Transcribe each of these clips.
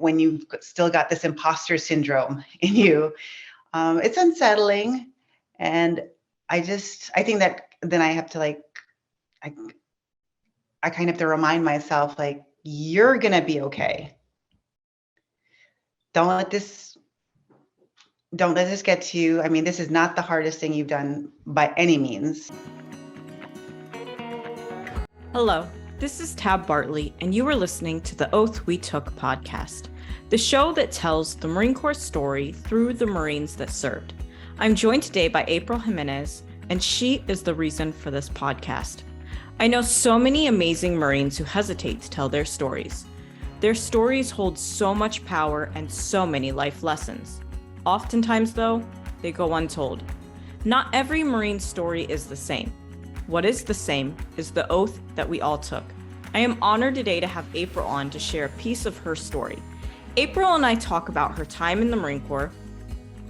when you've still got this imposter syndrome in you. It's unsettling. And I think that then I have to I kind of have to remind myself, like, you're going to be okay. Don't let this get to you. I mean, this is not the hardest thing you've done by any means. Hello, this is Tab Bartley, and you are listening to the Oath We Took podcast, the show that tells the Marine Corps story through the Marines that served. I'm joined today by April Jimenez, and she is the reason for this podcast. I know so many amazing Marines who hesitate to tell their stories. Their stories hold so much power and so many life lessons. Oftentimes, though, they go untold. Not every Marine story is the same. What is the same is the oath that we all took. I am honored today to have April on to share a piece of her story. April and I talk about her time in the Marine Corps,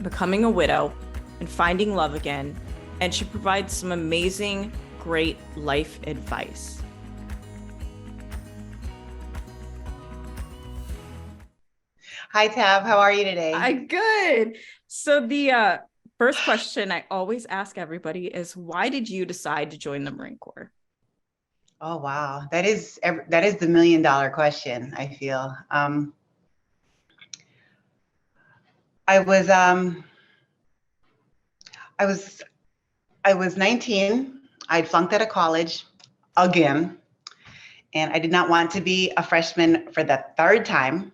becoming a widow, and finding love again, and she provides some amazing, great life advice. Hi, Tab. How are you today? I'm good. So the first question I always ask everybody is, why did you decide to join the Marine Corps? Oh, wow. That is the $1 million question, I feel. I was 19. I'd flunked out of college again, and I did not want to be a freshman for the third time.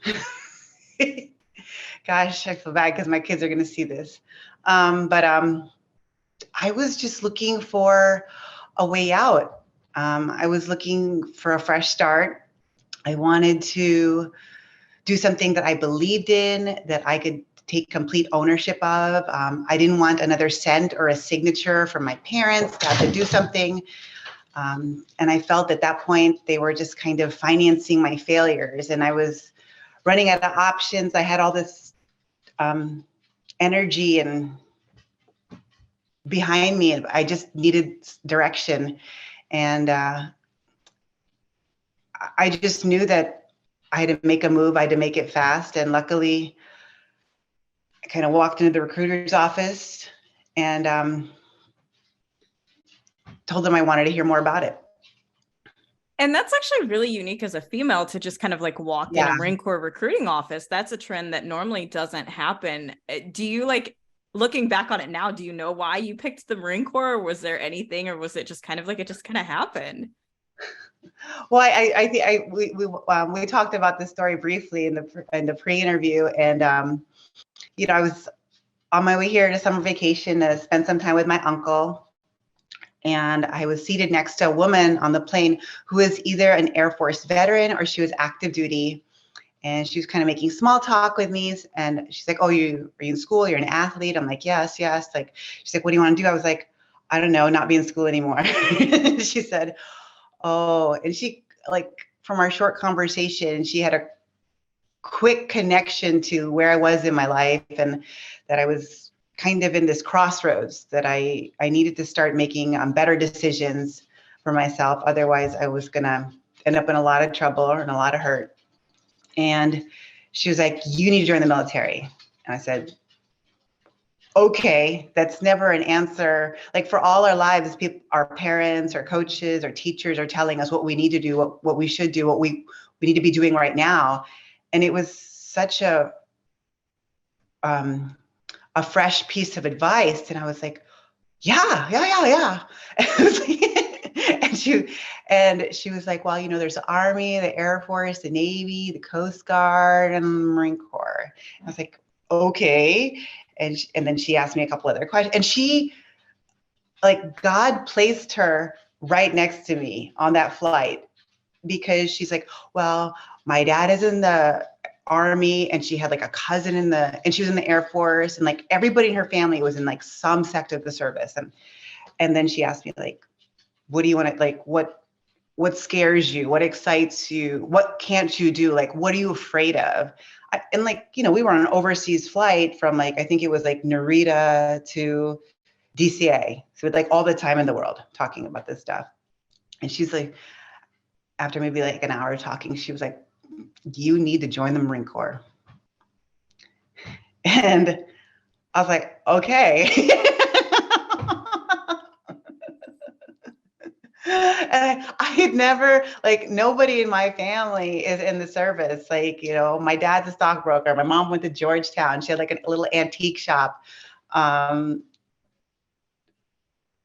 Gosh, I feel bad because my kids are going to see this. But I was just looking for a way out. I was looking for a fresh start. I wanted to do something that I believed in, that I could take complete ownership of. I didn't want another cent or a signature from my parents to have to do something. And I felt at that point they were just kind of financing my failures, and I was running out of options. I had all this energy and behind me, and I just needed direction. And I just knew that I had to make a move. I had to make it fast. And luckily, I kind of walked into the recruiter's office and told them I wanted to hear more about it. And that's actually really unique as a female to just kind of like walk in a Marine Corps recruiting office. That's a trend that normally doesn't happen. Do you, like, looking back on it now, do you know why you picked the Marine Corps? Or was there anything, or was it just kind of like, it just kind of happened? Well, I think we talked about this story briefly in the pre-interview, and I was on my way here to summer vacation to spend some time with my uncle. And I was seated next to a woman on the plane who was either an Air Force veteran or she was active duty. And she was kind of making small talk with me. And she's like, "Oh, are you in school? You're an athlete?" I'm like, yes. Like, she's like, "What do you want to do?" I was like, "I don't know, not be in school anymore." She said, "Oh," and she, like, from our short conversation, she had a quick connection to where I was in my life, and that I was kind of in this crossroads, that I needed to start making better decisions for myself. Otherwise, I was going to end up in a lot of trouble and a lot of hurt. And she was like, "You need to join the military." And I said, "Okay." That's never an answer. Like, for all our lives, our parents or coaches or teachers are telling us what we need to do, what we should do, what we need to be doing right now. And it was such a fresh piece of advice. And I was like, yeah. And she was like, "Well, there's the Army, the Air Force, the Navy, the Coast Guard, and the Marine Corps." And I was like, "Okay." And then she asked me a couple other questions, and she, like, God placed her right next to me on that flight, because she's like, "Well, my dad is in the Army," and she had like a cousin and she was in the Air Force, and like everybody in her family was in like some sector of the service. And then she asked me, like, "What do you want to, like, what scares you? What excites you? What can't you do? Like, what are you afraid of?" And like, we were on an overseas flight from, like, I think it was like Narita to DCA. So with like all the time in the world talking about this stuff. And she's like, after maybe like an hour talking, she was like, "You need to join the Marine Corps." And I was like, okay. And I had never, like, nobody in my family is in the service. Like, my dad's a stockbroker. My mom went to Georgetown. She had like a little antique shop. Um,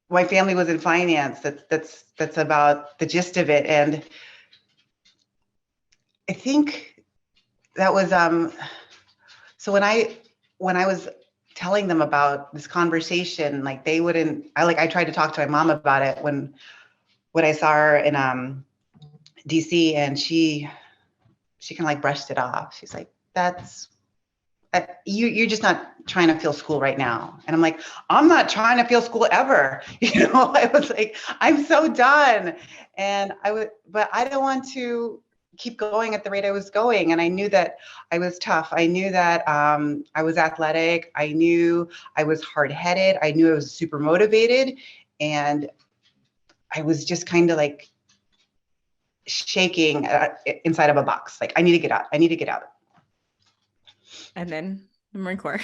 my family was in finance. That's about the gist of it. And I think that was so when I was telling them about this conversation, like they wouldn't. I tried to talk to my mom about it when I saw her in DC, and she kind of like brushed it off. She's like, "That's you're just not trying to feel school right now." And I'm like, "I'm not trying to feel school ever." I was like, "I'm so done," and but I don't want to keep going at the rate I was going. And I knew that I was tough. I knew that I was athletic. I knew I was hard-headed. I knew I was super motivated, and I was just kind of like shaking inside of a box. Like, I need to get out. I need to get out. And then the Marine Corps.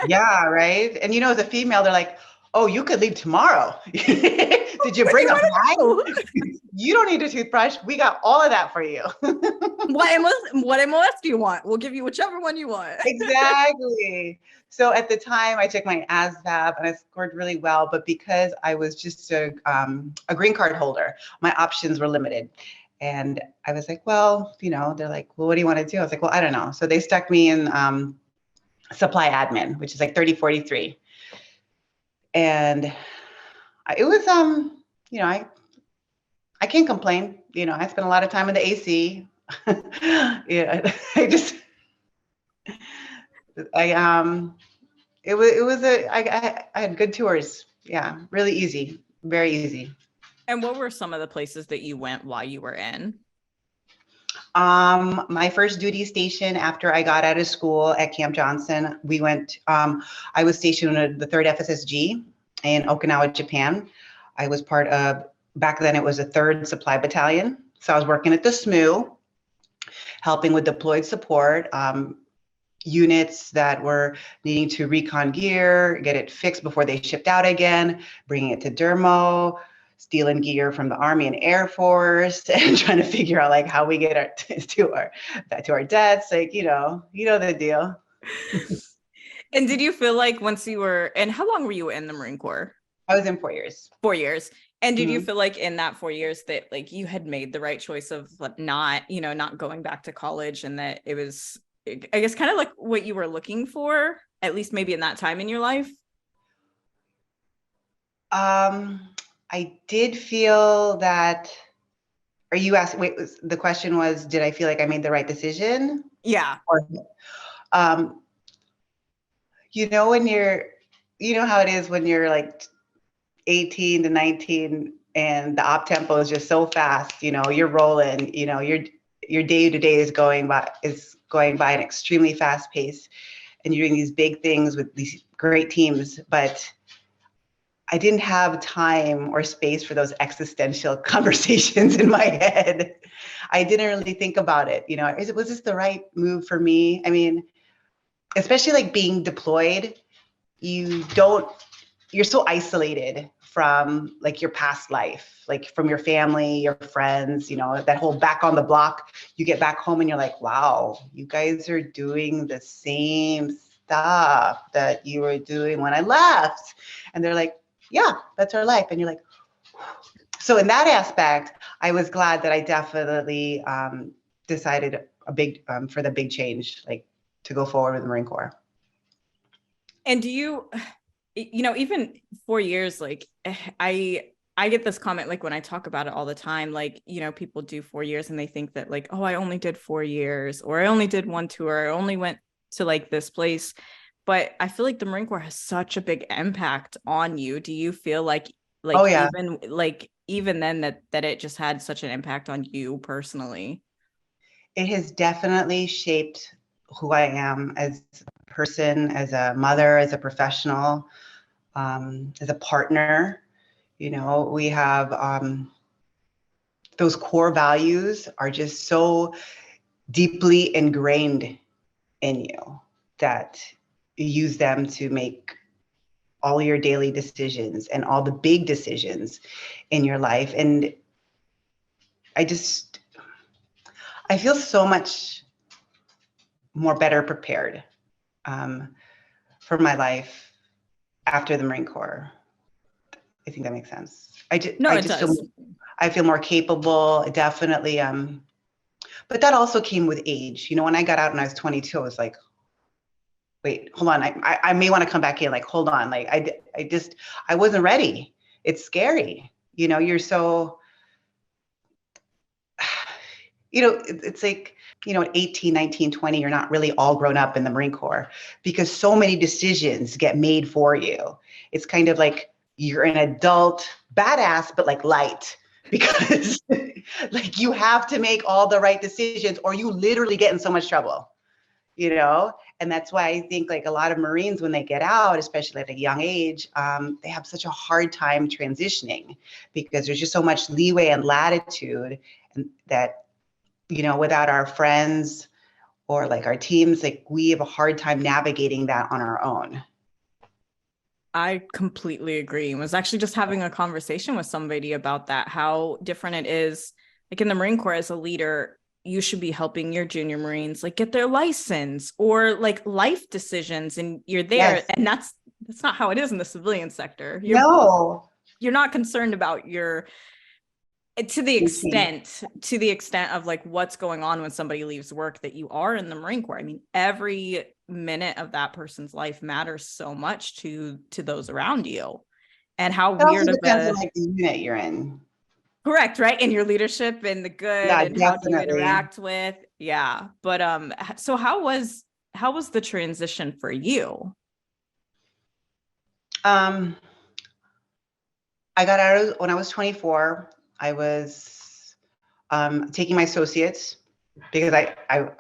Yeah, right. And as a female, they're like, "Oh, you could leave tomorrow." Did you bring a bag? You don't need a toothbrush. We got all of that for you. What MLS do you want? We'll give you whichever one you want. Exactly. So at the time, I took my ASVAB and I scored really well. But because I was just a green card holder, my options were limited. And I was like, well, they're like, "Well, what do you want to do?" I was like, "Well, I don't know." So they stuck me in supply admin, which is like 3043. And it was, I can't complain. I spent a lot of time in the AC. Yeah, I had good tours. Yeah, really easy, very easy. And what were some of the places that you went while you were in? My first duty station after I got out of school at Camp Johnson, we went, I was stationed at the 3rd FSSG in Okinawa, Japan. I was part of, back then it was a 3rd Supply Battalion. So I was working at the SMU, helping with deployed support, units that were needing to recon gear, get it fixed before they shipped out again, bringing it to Dermo, stealing gear from the Army and Air Force, and trying to figure out like how we get to our debts. Like, the deal. And did you feel like and how long were you in the Marine Corps? I was in 4 years. 4 years. And did you Mhm. feel like in that 4 years that like you had made the right choice of not going back to college, and that it was, I guess, kind of like what you were looking for, at least maybe in that time in your life? I did feel that. Are you asking? Wait, the question was, did I feel like I made the right decision? Yeah. Or, when how it is when you're like 18 to 19 and the op tempo is just so fast. You're rolling. Your day to day is going by an extremely fast pace, and you're doing these big things with these great teams, but I didn't have time or space for those existential conversations in my head. I didn't really think about it. Was this the right move for me? I mean, especially like being deployed, you're so isolated from like your past life, like from your family, your friends, that whole back on the block. You get back home and you're like, wow, you guys are doing the same stuff that you were doing when I left. And they're like, yeah, that's our life. And you're like, so in that aspect, I was glad that I definitely decided for the big change, like to go forward with the Marine Corps. And do you, even 4 years, like I get this comment, like when I talk about it all the time, like, people do 4 years and they think that like, oh, I only did 4 years, or I only did one tour, I only went to like this place. But I feel like the Marine Corps has such a big impact on you. Do you feel like Oh, yeah. even then that it just had such an impact on you personally? It has definitely shaped who I am as a person, as a mother, as a professional, as a partner. We have those core values are just so deeply ingrained in you. that use them to make all your daily decisions and all the big decisions in your life. And I feel so much more better prepared for my life after the Marine Corps. I think that makes sense. No, it does. I feel more capable, definitely. But that also came with age. You know, when I got out and I was 22, I was like, wait, hold on. I may want to come back in. Like, hold on. Like, I wasn't ready. It's scary. You know, you're so, you know, it's like, you know, at 18, 19, 20, you're not really all grown up in the Marine Corps because so many decisions get made for you. It's kind of like you're an adult badass, but like light, because like you have to make all the right decisions or you literally get in so much trouble, you know? And that's why I think like a lot of Marines, when they get out, especially at a young age, they have such a hard time transitioning because there's just so much leeway and latitude, and that, you know, without our friends or like our teams, like we have a hard time navigating that on our own. I completely agree. I was actually just having a conversation with somebody about that, how different it is. Like in the Marine Corps, as a leader, you should be helping your junior Marines like get their license or like life decisions, and you're there. Yes. And that's not how it is in the civilian sector. You're not concerned about your, to the extent of like what's going on when somebody leaves work, that you are in the Marine Corps. I mean, every minute of that person's life matters so much to those around you. And how It weird also of depends on like the unit you're in. Correct, right? And your leadership and the good, Yeah, and definitely. how do you interact with, yeah. But so how was the transition for you? I got out when I was 24. I was taking my associates because I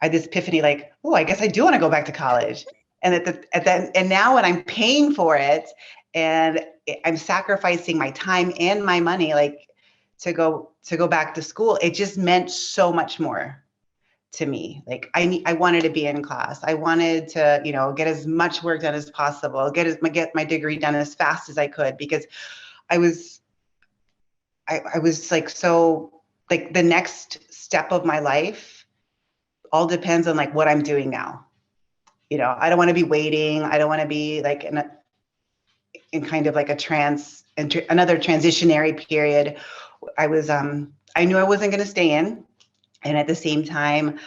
had this epiphany, like, oh, I guess I do want to go back to college. And and now when I'm paying for it and I'm sacrificing my time and my money, like to go back to school, it just meant so much more to me. Like I wanted to be in class. I wanted to, you know, get as much work done as possible, get my degree done as fast as I could, because I was like, so like the next step of my life all depends on like what I'm doing now. You know, I don't want to be waiting. I don't want to be like in kind of like another transitionary period. I knew I wasn't going to stay in. And at the same time,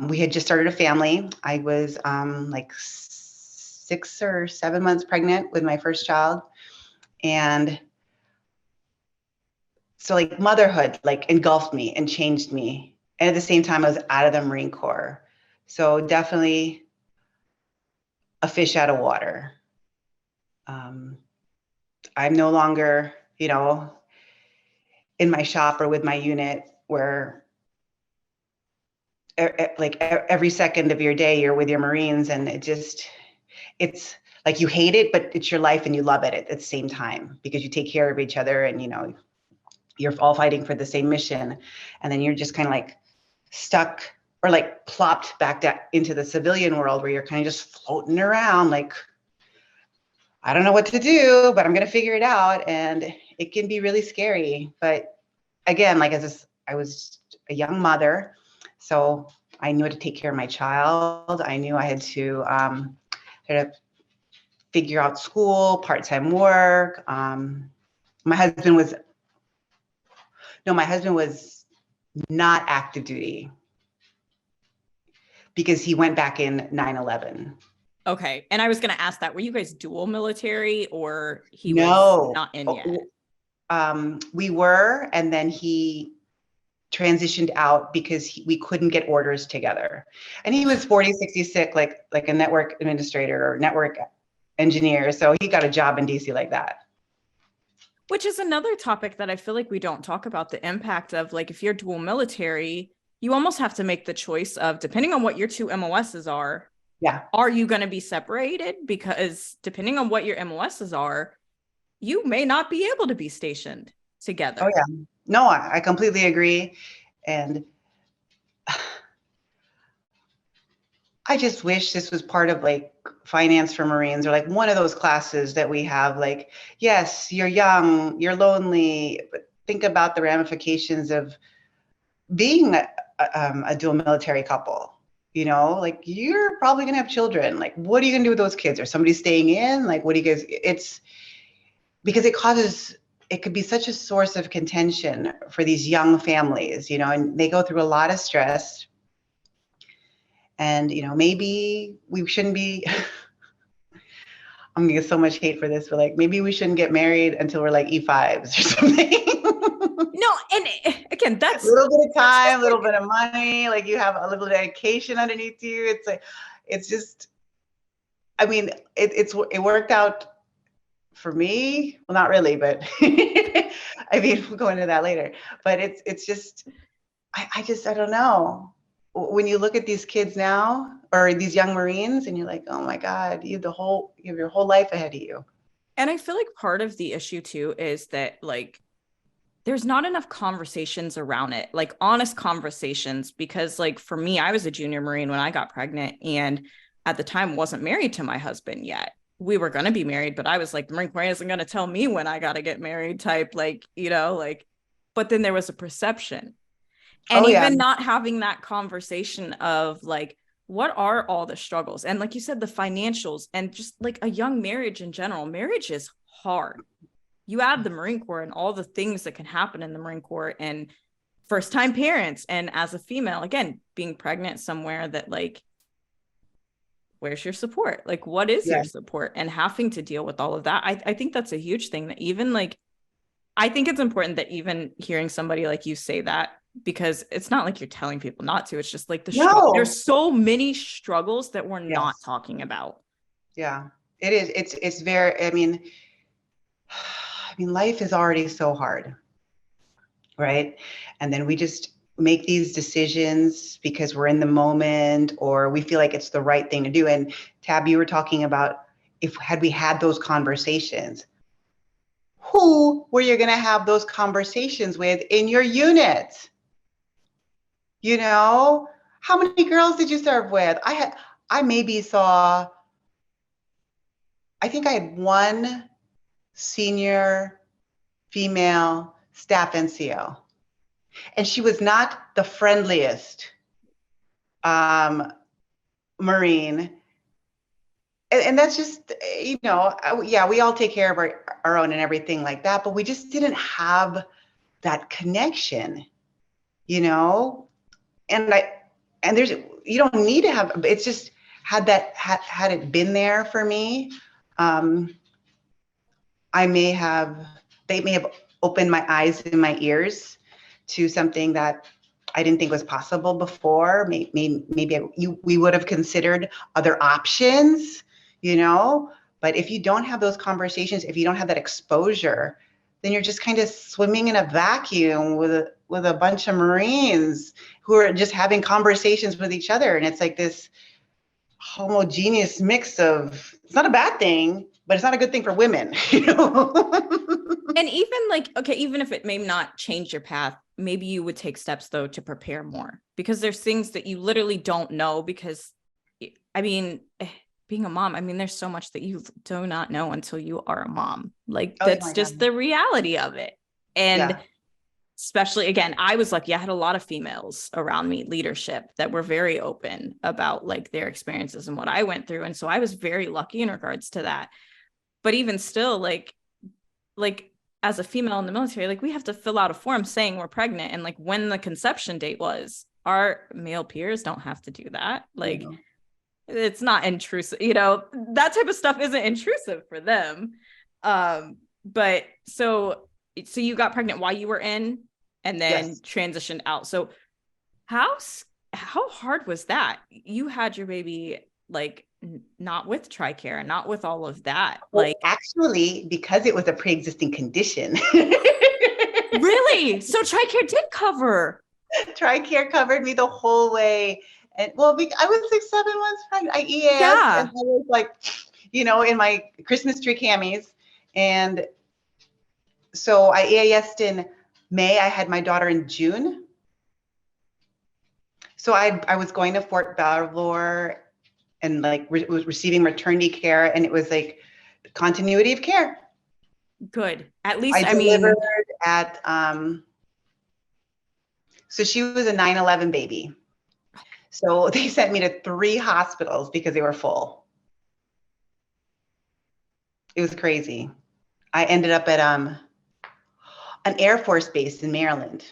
we had just started a family. I was like 6 or 7 months pregnant with my first child. And so like motherhood like engulfed me and changed me. And at the same time, I was out of the Marine Corps. So definitely a fish out of water. I'm no longer, you know, in my shop or with my unit where like every second of your day you're with your Marines, and it's like you hate it, but it's your life and you love it at the same time because you take care of each other and, you know, you're all fighting for the same mission. And then you're just kind of like stuck or like plopped back into the civilian world where you're kind of just floating around like, I don't know what to do, but I'm going to figure it out. And it can be really scary. But again, like I was a young mother, so I knew how to take care of my child. I knew I had to figure out school, part-time work. My husband was not active duty because he went back in 9/11. Okay. And I was going to ask that, were you guys dual military, or he was not in yet? We were, and then he transitioned out because we couldn't get orders together. And he was 40, 60 sick, like a network administrator or network engineer. So he got a job in DC like that. Which is another topic that I feel like we don't talk about, the impact of like, if you're dual military, you almost have to make the choice of, depending on what your two MOSs are, yeah, are you going to be separated? Because depending on what your MOSs are, you may not be able to be stationed together. Oh yeah, no, I completely agree. And I just wish this was part of like finance for Marines, or like one of those classes that we have. Like, yes, you're young, you're lonely, but think about the ramifications of being a dual military couple. You know, like you're probably gonna have children. Like, what are you gonna do with those kids? Or somebody staying in? Like, what do you guys? It's because it could be such a source of contention for these young families, you know, and they go through a lot of stress. And, you know, maybe we shouldn't be, I'm gonna get so much hate for this, but like maybe we shouldn't get married until we're like E5s or something. No, and again, that's a little bit of time, a little bit of money, like you have a little dedication underneath you. It's like, it's just, I mean, it worked out for me. Well, not really, but I mean, we'll go into that later. But it's just, I don't know. When you look at these kids now, or these young Marines, and you're like, oh my God, you have your whole life ahead of you. And I feel like part of the issue too is that like there's not enough conversations around it, like honest conversations, because like for me, I was a junior Marine when I got pregnant, and at the time wasn't married to my husband yet. We were going to be married, but I was like, the Marine Corps isn't going to tell me when I got to get married type, like, you know, like, but then there was a perception. And even not having that conversation of like, what are all the struggles? And like you said, the financials, and just like a young marriage in general, marriage is hard. You add the Marine Corps and all the things that can happen in the Marine Corps, and first time parents. And as a female, again, being pregnant somewhere that like, where's your support? Like, what is your support? And having to deal with all of that. I think that's a huge thing that even like, I think it's important that even hearing somebody like you say that, because it's not like you're telling people not to, it's just like there's so many struggles that we're not talking about. Yeah, it is. It's very, I mean, life is already so hard, right? And then we just make these decisions because we're in the moment, or we feel like it's the right thing to do. And Tab, you were talking about had we had those conversations, who were you going to have those conversations with in your unit? You know, how many girls did you serve with? I think I had one senior female staff NCO, and she was not the friendliest Marine. And that's just, you know, yeah, we all take care of our own and everything like that, but we just didn't have that connection, you know? And you don't need to have, it's just had it been there for me, they may have opened my eyes and my ears to something that I didn't think was possible before. Maybe we would have considered other options, you know, but if you don't have those conversations, if you don't have that exposure, then you're just kind of swimming in a vacuum with a bunch of Marines who are just having conversations with each other. And it's like this homogeneous mix of, it's not a bad thing, but it's not a good thing for women, you know? And even like, okay, even if it may not change your path, maybe you would take steps though to prepare more, because there's things that you literally don't know, because I mean, being a mom, I mean, there's so much that you do not know until you are a mom. Like that's just the reality of it. And especially, again, I was lucky. I had a lot of females around me, leadership, that were very open about like their experiences and what I went through. And so I was very lucky in regards to that. But even still, like as a female in the military, like we have to fill out a form saying we're pregnant and like when the conception date was. Our male peers don't have to do that. Like it's not intrusive, you know, that type of stuff isn't intrusive for them. But so you got pregnant while you were in, and then transitioned out. So how hard was that? You had your baby like not with TRICARE, not with all of that. Well, like actually, because it was a pre-existing condition. Really? So TRICARE did cover. TRICARE covered me the whole way. And well, I was 6-7 months pregnant. I EAS, and I was like, you know, in my Christmas tree camis. And so I EAS'd in May. I had my daughter in June. So I was going to Fort Belvoir and like was receiving maternity care, and it was like continuity of care. Good. At least, I I delivered mean, at so she was a 9/11 baby. So they sent me to 3 hospitals because they were full. It was crazy. I ended up at an Air Force base in Maryland.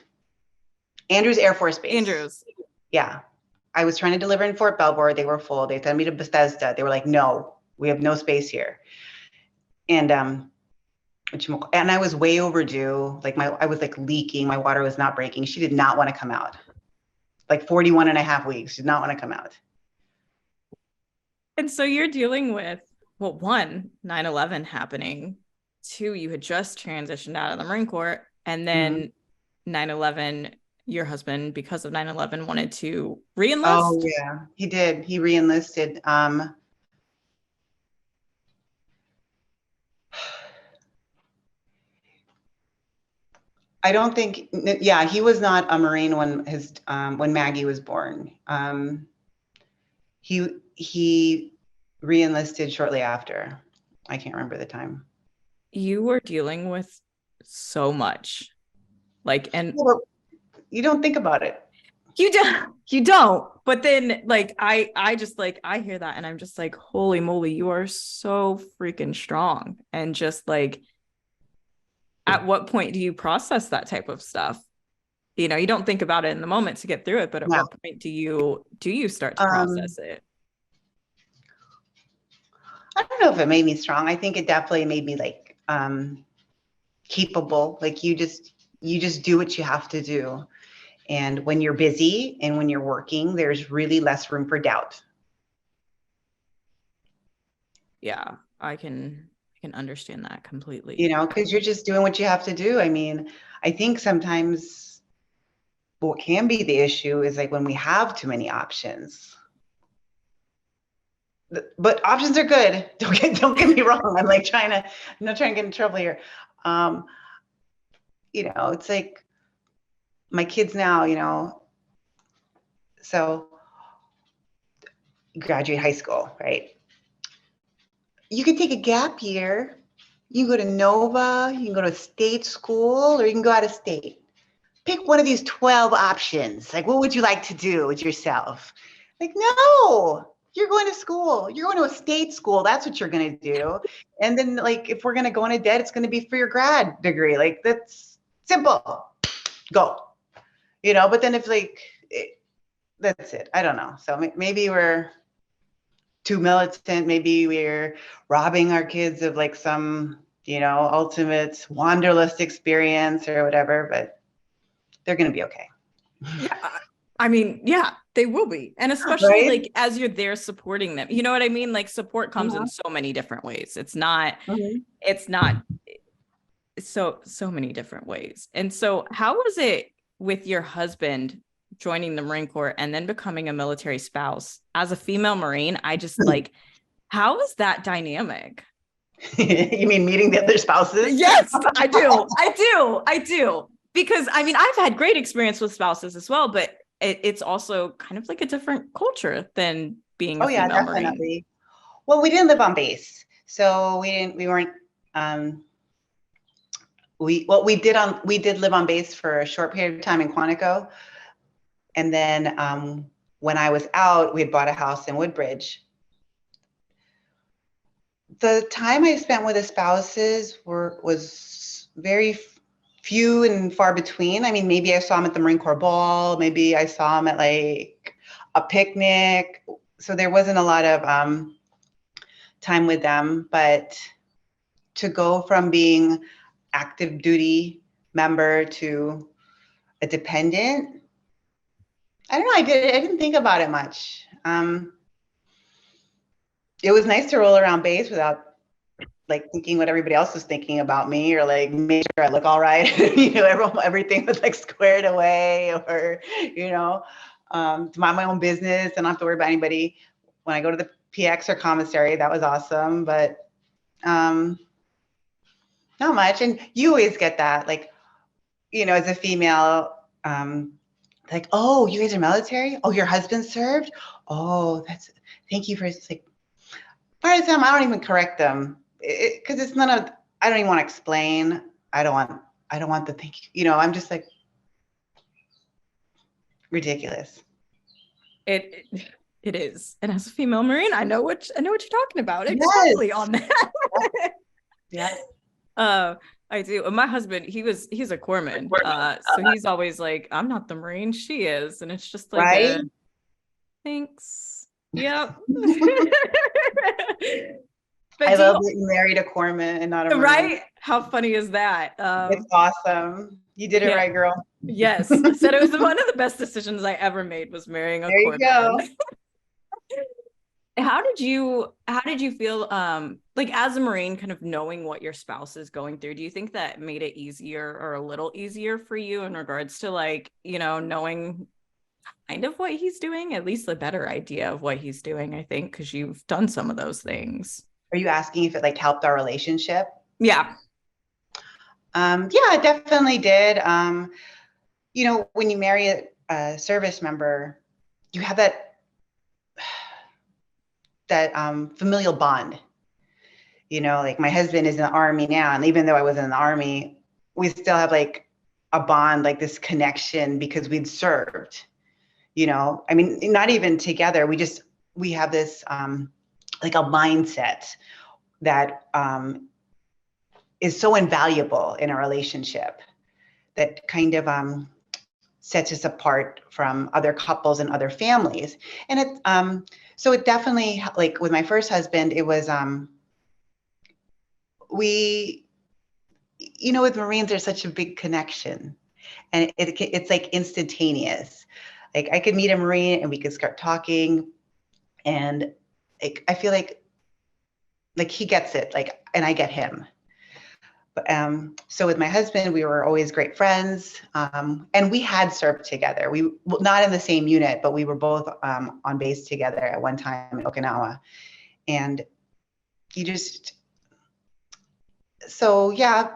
Andrews Air Force Base. Andrews. Yeah. I was trying to deliver in Fort Belvoir. They were full. They sent me to Bethesda. They were like, no, we have no space here. And I was way overdue. Like I was like leaking. My water was not breaking. She did not want to come out. Like 41 and a half weeks. She did not want to come out. And so you're dealing with, well, 1, 9/11 happening. 2, you had just transitioned out of the Marine Corps. And then 9/11, your husband, because of 9/11, wanted to re-enlist. Oh yeah, he did. He re-enlisted. I don't think, yeah, he was not a Marine when Maggie was born. He re-enlisted shortly after. I can't remember the time. You were dealing with so much. Like, and Well, you don't think about it. you don't. But then like I just like I hear that and I'm just like, holy moly, you are so freaking strong. And just like, at what point do you process that type of stuff? You know, you don't think about it in the moment to get through it, but at No. what point do you start to process it? I don't know if it made me strong. I think it definitely made me like capable. Like you just do what you have to do. And when you're busy and when you're working, there's really less room for doubt. Yeah, I can understand that completely. You know, because you're just doing what you have to do. I mean, I think sometimes what can be the issue is like when we have too many options. But options are good. Don't get me wrong. I'm not trying to get in trouble here. You know, it's like my kids now, you know, so you graduate high school, right? You can take a gap year. You can go to Nova, you can go to a state school, or you can go out of state. Pick one of these 12 options. Like, what would you like to do with yourself? Like, no, you're going to school. You're going to a state school. That's what you're going to do. And then, like, if we're going to go into debt, it's going to be for your grad degree. Like, that's simple. Go. You know, but then if, like, that's it. I don't know. So maybe we're too militant. Maybe we're robbing our kids of, like, some, you know, ultimate wanderlust experience or whatever, but they're going to be okay. Yeah. I mean, yeah, they will be. And especially right? like as you're there supporting them. You know what I mean? Like support comes in so many different ways. It's not so many different ways. And so how was it with your husband joining the Marine Corps and then becoming a military spouse? As a female Marine, I just like, how is that dynamic? You mean meeting the other spouses? Yes, I do. Because I mean, I've had great experience with spouses as well, but it's also kind of like a different culture than being a female definitely. Marine. Well, we didn't live on base, so we weren't. We did live on base for a short period of time in Quantico, and then when I was out, we had bought a house in Woodbridge. The time I spent with the spouses was very few and far between. I mean, maybe I saw them at the Marine Corps Ball, maybe I saw them at like a picnic. So there wasn't a lot of time with them, but to go from being active duty member to a dependent, I don't know, I didn't think about it much. It was nice to roll around base without like thinking what everybody else was thinking about me, or like make sure I look all right. You know, everything was like squared away, or, you know, to mind my own business and not have to worry about anybody. When I go to the PX or commissary, that was awesome, but not much. And you always get that, like, you know, as a female, like, oh, you guys are military? Oh, your husband served? Oh, thank you for, it's like, part of the time I don't even correct them because it's none of, I don't even want to explain. I don't want the thank you. You know, I'm just like, ridiculous. It it is. And as a female Marine, I know what you're talking about. Yes. Exactly on that. Yeah. I do. And my husband, he's a corpsman. So he's always like, I'm not the Marine, she is. And it's just like Right. thanks. Yep. I But love that you married a corpsman and not a Marine. right? How funny is that? It's awesome. You did it right, girl. Yes. I said it was one of the best decisions I ever made was marrying a There you go. How did you feel like as a Marine, kind of knowing what your spouse is going through? Do you think that made it easier or a little easier for you in regards to like, knowing kind of what he's doing, at least a better idea of what he's doing, I think, because you've done some of those things. Are you asking if it like helped our relationship? Yeah. Yeah, it definitely did. When you marry a service member, you have that familial bond. Like my husband is in the Army now, and even though I wasn't in the Army, we still have like a bond, like this connection because we'd served. I mean, not even together. We have this like a mindset that is so invaluable in a relationship that kind of sets us apart from other couples and other families. And so it definitely, like with my first husband, it was with Marines, there's such a big connection, and it's like instantaneous. Like I could meet a Marine and we could start talking, and I feel like he gets it, like, and I get him. But so with my husband, we were always great friends, and we had served together. We not in the same unit, but we were both on base together at one time in Okinawa, and so yeah,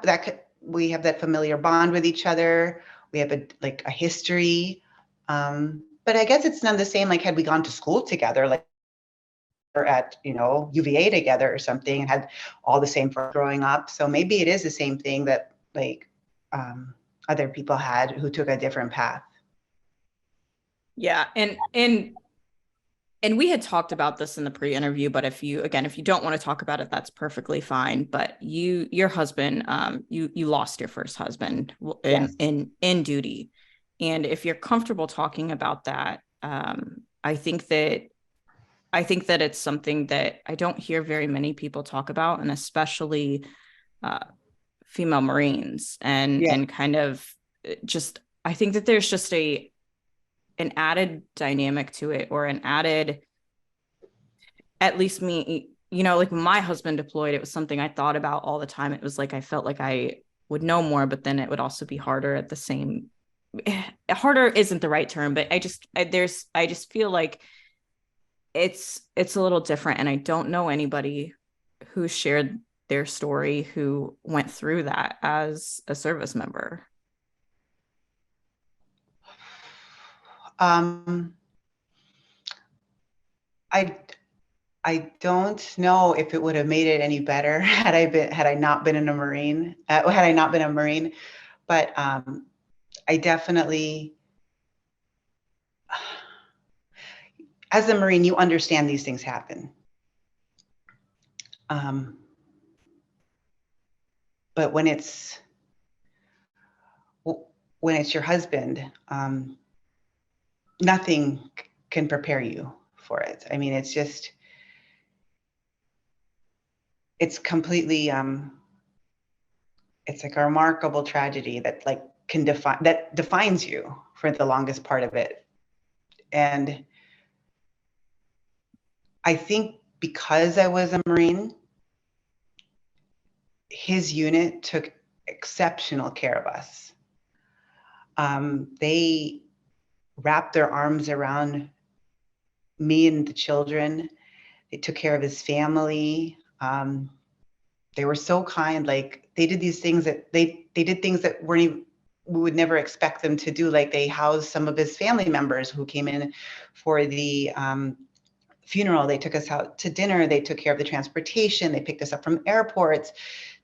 we have that familiar bond with each other. We have a history, but I guess it's none the same. Like had we gone to school together, like or at UVA together or something, and had all the same for growing up. So maybe it is the same thing that like other people had who took a different path. Yeah, and we had talked about this in the pre-interview, but if you don't want to talk about it, that's perfectly fine. But your husband, you lost your first husband in duty, and if you're comfortable talking about that, I think that it's something that I don't hear very many people talk about, and especially female Marines, and kind of just I think that there's just an added dynamic to it, or an added, at least me, like when my husband deployed, it was something I thought about all the time. It was like I felt like I would know more, but then it would also be harder at the same. Harder isn't the right term, but I just feel like it's a little different, and I don't know anybody who shared their story who went through that as a service member. I don't know if it would have made it any better had I not been a Marine, but I definitely, as a Marine, you understand these things happen. But when it's your husband, nothing can prepare you for it. I mean, it's completely, it's like a remarkable tragedy that defines you for the longest part of it. And I think because I was a Marine, his unit took exceptional care of us. They wrapped their arms around me and the children. They took care of his family. They were so kind. Like they did these things that they did things that weren't even, we would never expect them to do. Like they housed some of his family members who came in for the funeral. They took us out to dinner. They took care of the transportation. They picked us up from airports.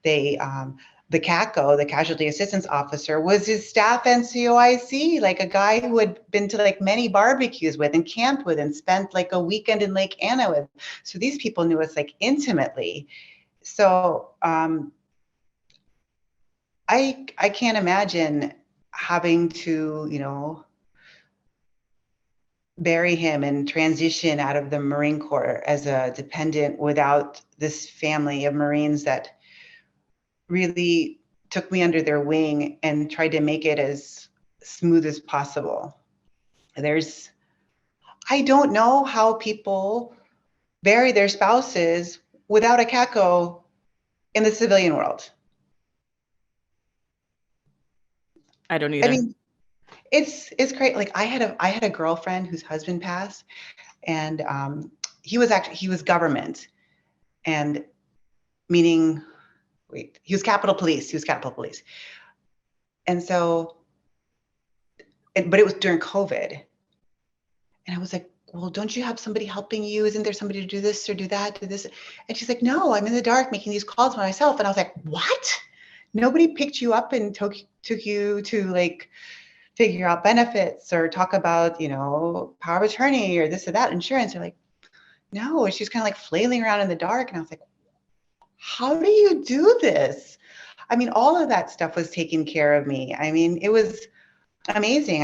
They, the CACO, the Casualty Assistance Officer, was his staff NCOIC, like a guy who had been to like many barbecues with and camped with and spent like a weekend in Lake Anna with. So these people knew us like intimately. So I can't imagine having to, you know, bury him and transition out of the Marine Corps as a dependent without this family of Marines that really took me under their wing and tried to make it as smooth as possible. I don't know how people bury their spouses without a CACO in the civilian world. I don't either. I mean, it's great. Like I had a girlfriend whose husband passed, and he was government, and meaning, he was Capitol Police. He was Capitol Police, and so, but it was during COVID, and I was like, well, don't you have somebody helping you? Isn't there somebody to do this or do that, do this? And she's like, no, I'm in the dark making these calls by myself. And I was like, what? Nobody picked you up and took you to like figure out benefits or talk about, you know, power of attorney or this or that, insurance. They're like, no. She's kind of like flailing around in the dark. And I was like, how do you do this? I mean, all of that stuff was taking care of me. I mean, it was amazing.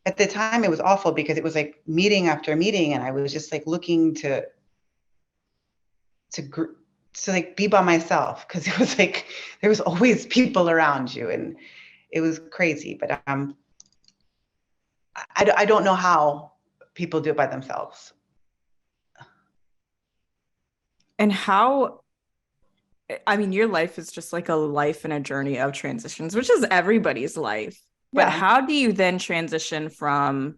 At the time, it was awful because it was like meeting after meeting. And I was just like looking to like be by myself, because it was like, there was always people around you and it was crazy. But I don't know how people do it by themselves. And how, I mean, your life is just like a life and a journey of transitions, which is everybody's life. But Yeah. how do you then transition from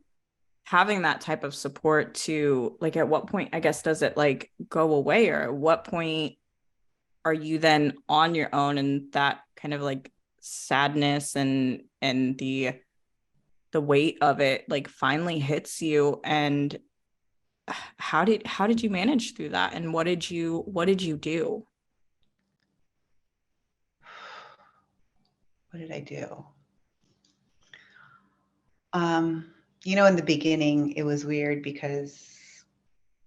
having that type of support to like, at what point, I guess, does it like go away, or at what point are you then on your own and that kind of like sadness and the weight of it like finally hits you? And how did you manage through that, and what did you do? What did I do? You know, in the beginning, it was weird because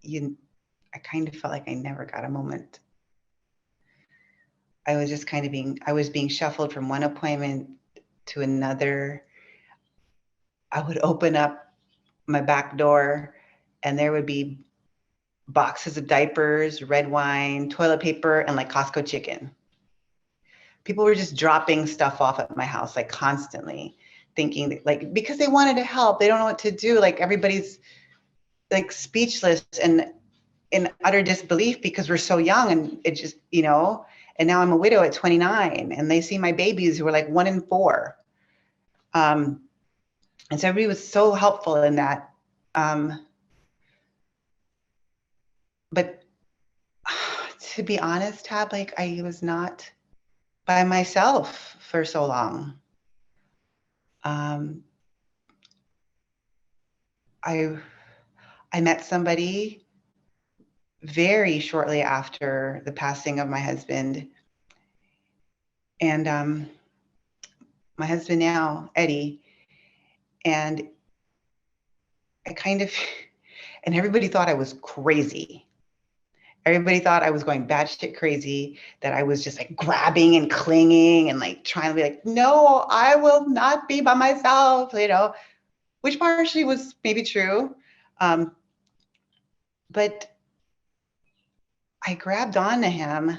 I kind of felt like I never got a moment. I was just kind of being shuffled from one appointment to another. I would open up my back door and there would be boxes of diapers, red wine, toilet paper, and like Costco chicken. People were just dropping stuff off at my house, like constantly, thinking that, like, because they wanted to help, they don't know what to do. Like everybody's like speechless and in utter disbelief because we're so young, and it just, you know, and now I'm a widow at 29 and they see my babies who were like 1 and 4. And so everybody was so helpful in that. But to be honest, Tab, like I was not by myself for so long. I met somebody very shortly after the passing of my husband, and my husband now, Eddie, and I kind of, and everybody thought I was crazy. Everybody thought I was going batshit crazy, that I was just like grabbing and clinging and like trying to be like, no, I will not be by myself, you know, which partially was maybe true. But I grabbed onto him.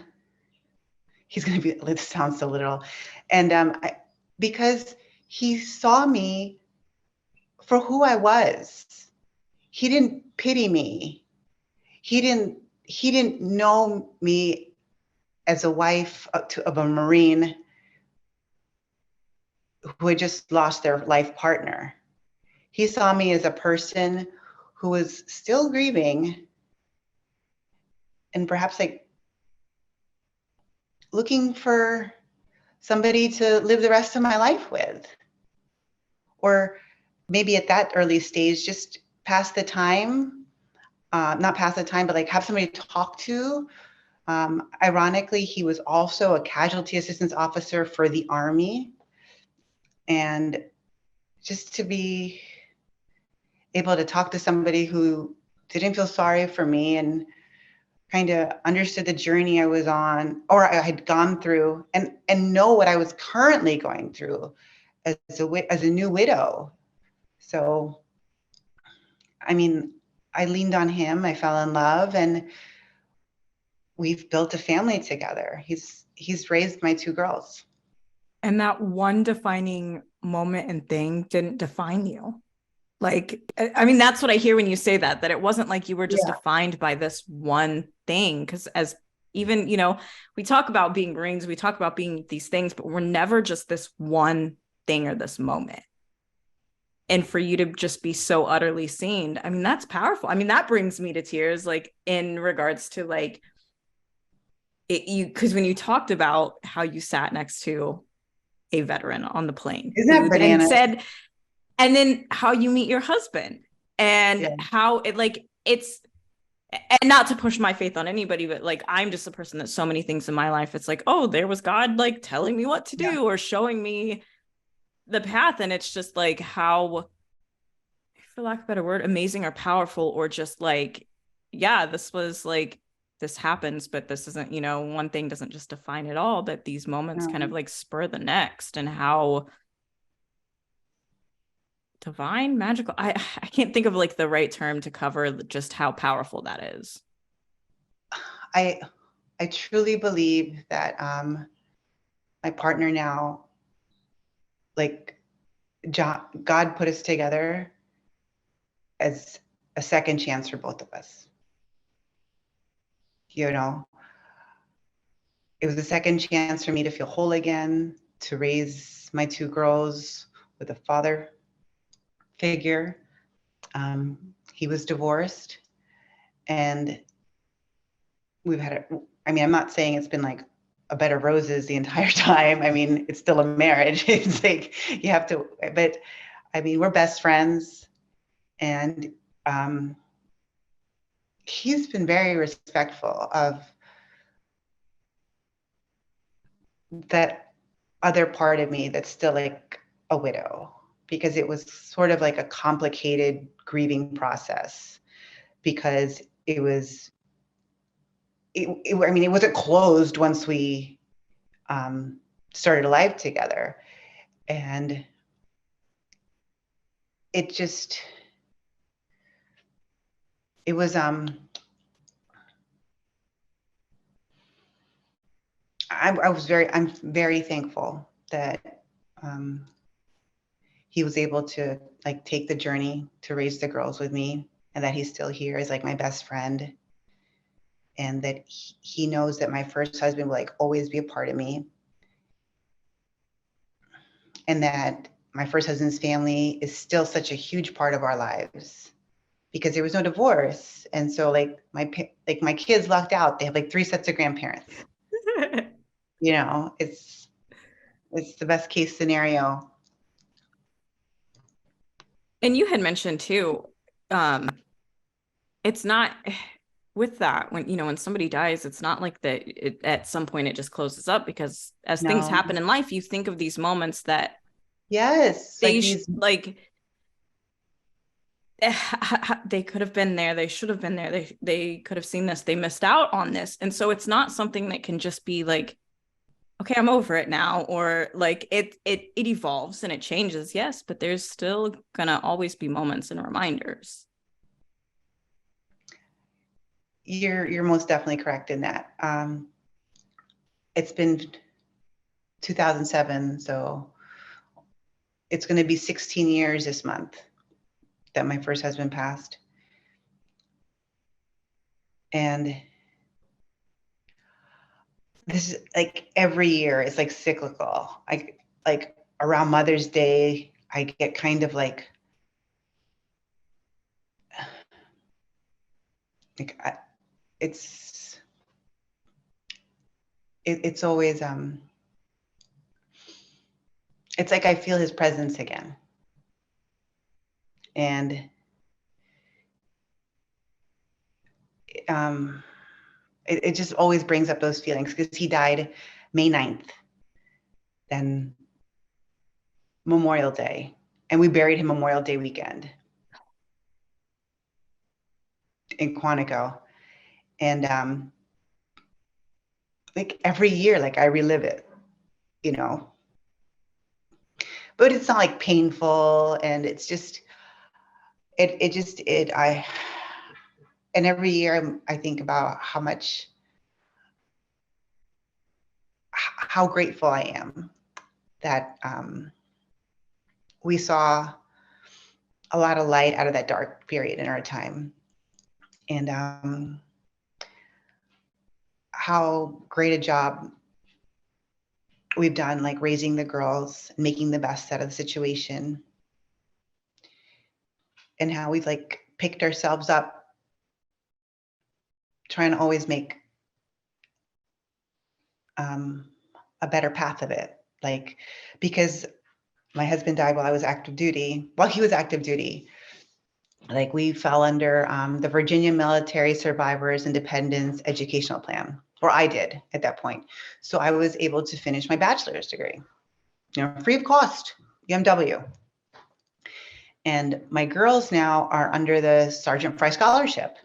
He's going to be, this sounds so little. And because he saw me for who I was. He didn't pity me. He didn't know me as a wife of a Marine who had just lost their life partner. He saw me as a person who was still grieving and perhaps like looking for somebody to live the rest of my life with. or maybe at that early stage, just pass the time, not pass the time, but like have somebody to talk to. Ironically, he was also a casualty assistance officer for the Army. And just to be able to talk to somebody who didn't feel sorry for me and kind of understood the journey I was on, or I had gone through, and know what I was currently going through as a new widow. So, I mean, I leaned on him, I fell in love, and we've built a family together. He's raised my two girls. And that one defining moment and thing didn't define you. Like, I mean, that's what I hear when you say that it wasn't like you were just defined by this one thing. Because as even, you know, we talk about being Marines, we talk about being these things, but we're never just this one thing or this moment. And for you to just be so utterly seen, I mean, that's powerful. I mean, that brings me to tears, like in regards to like because when you talked about how you sat next to a veteran on the plane Isn't that who then bananas? said, and then how you meet your husband and how it like it's, and not to push my faith on anybody, but like I'm just a person that so many things in my life, it's like, oh, there was God like telling me what to do or showing me the path. And it's just like how, for lack of a better word, amazing or powerful, or just like, yeah, this was like, this happens, but this isn't, you know, one thing doesn't just define it all, that these moments kind of like spur the next, and how divine, magical, I can't think of like the right term to cover just how powerful that is. I truly believe that my partner now, like God put us together as a second chance for both of us. You know, it was a second chance for me to feel whole again, to raise my two girls with a father figure. He was divorced, and we've had I mean, I'm not saying it's been like a bed of roses the entire time. I mean, it's still a marriage. It's like you have to, but I mean, we're best friends, and he's been very respectful of that other part of me that's still like a widow, because it was sort of like a complicated grieving process, because it was, I mean, it wasn't closed once we started a life together. And it just, it was, I'm very thankful that he was able to like take the journey to raise the girls with me, and that he's still here as like my best friend, and that he knows that my first husband will like always be a part of me, and that my first husband's family is still such a huge part of our lives, because there was no divorce. And so like my kids lucked out. They have like 3 sets of grandparents. You know, it's the best case scenario. And you had mentioned too, it's not with that, when, you know, when somebody dies, it's not like that at some point it just closes up, because as things happen in life, you think of these moments that they they could have been there, they should have been there, they could have seen this, they missed out on this. And so it's not something that can just be like, okay, I'm over it now, or like it evolves and it changes, yes, but there's still gonna always be moments and reminders. You're most definitely correct in that. It's been 2007, so it's going to be 16 years this month that my first husband passed. And this is like every year, it's like cyclical. Like around Mother's Day, I get kind of like it's always it's like I feel his presence again. And it just always brings up those feelings, because he died May 9th, then Memorial Day, and we buried him Memorial Day weekend in Quantico. And like every year, like I relive it, you know, but it's not like painful, and it's just, and every year I think about how grateful I am that we saw a lot of light out of that dark period in our time, and how great a job we've done, like raising the girls, making the best out of the situation, and how we've like picked ourselves up, trying to always make a better path of it. Like, because my husband died while he was active duty. Like, we fell under the Virginia Military Survivors and Dependents Educational Plan, or I did at that point. So I was able to finish my bachelor's degree, free of cost, UMW. And my girls now are under the Sergeant Fry Scholarship.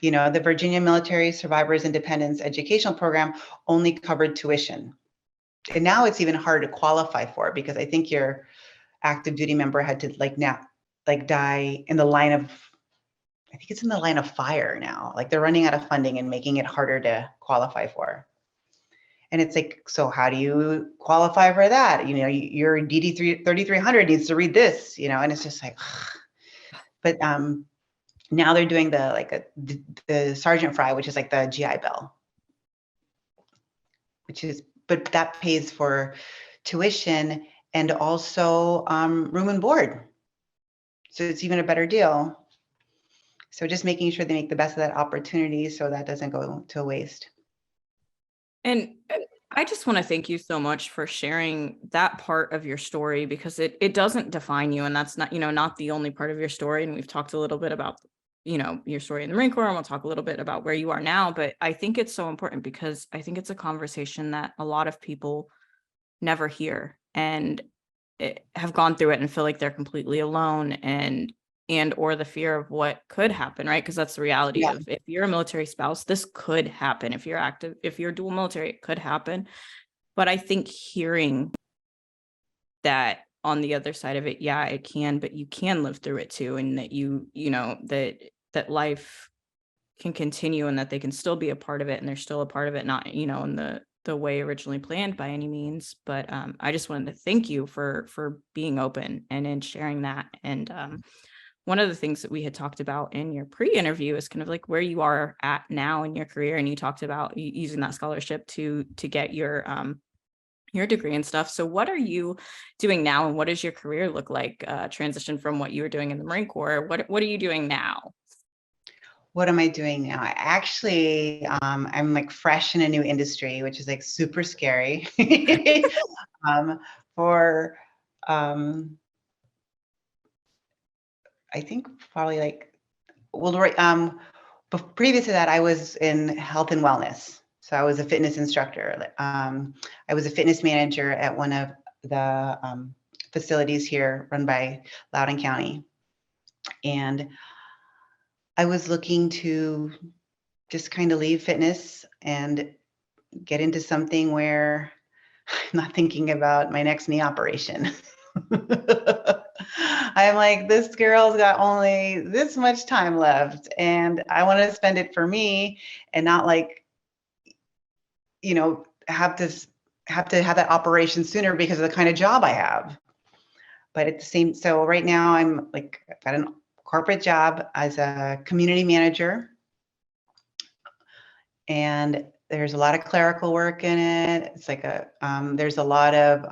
The Virginia Military Survivors and Dependents Educational Program only covered tuition. And now it's even harder to qualify for, because I think your active duty member had to die in the line of, I think it's in the line of fire now. Like, they're running out of funding and making it harder to qualify for. And it's like, so how do you qualify for that? Your DD 3300 needs to read this, and it's just like, but now they're doing the Sergeant Fry, which is like the GI Bill, but that pays for tuition and also room and board. So it's even a better deal. So just making sure they make the best of that opportunity so that doesn't go to waste. And I just want to thank you so much for sharing that part of your story, because it doesn't define you, and that's not, not the only part of your story. And we've talked a little bit about, your story in the Marine Corps, and we'll talk a little bit about where you are now. But I think it's so important, because I think it's a conversation that a lot of people never hear, and have gone through it and feel like they're completely alone, and or the fear of what could happen, right? Because that's the reality of, if you're a military spouse, this could happen. If you're active, if you're dual military, it could happen. But I think hearing that on the other side of it, yeah, it can, but you can live through it too, and that that life can continue, and that they can still be a part of it, and they're still a part of it, not in the way originally planned by any means. But I just wanted to thank you for being open and in sharing that. And one of the things that we had talked about in your pre-interview is kind of like where you are at now in your career, and you talked about using that scholarship to get your degree and stuff. So what are you doing now, and what does your career look like, transition from what you were doing in the Marine Corps? What are you doing now? What am I doing now? I'm like fresh in a new industry, which is like super scary. For I think probably but previous to that, I was in health and wellness. So I was a fitness instructor. I was a fitness manager at one of the facilities here run by Loudoun County. And I was looking to just kind of leave fitness and get into something where I'm not thinking about my next knee operation. I'm like, this girl's got only this much time left, and I want to spend it for me, and not have to have that operation sooner because of the kind of job I have. But so right now I've got a corporate job as a community manager, and there's a lot of clerical work in it. It's like there's a lot of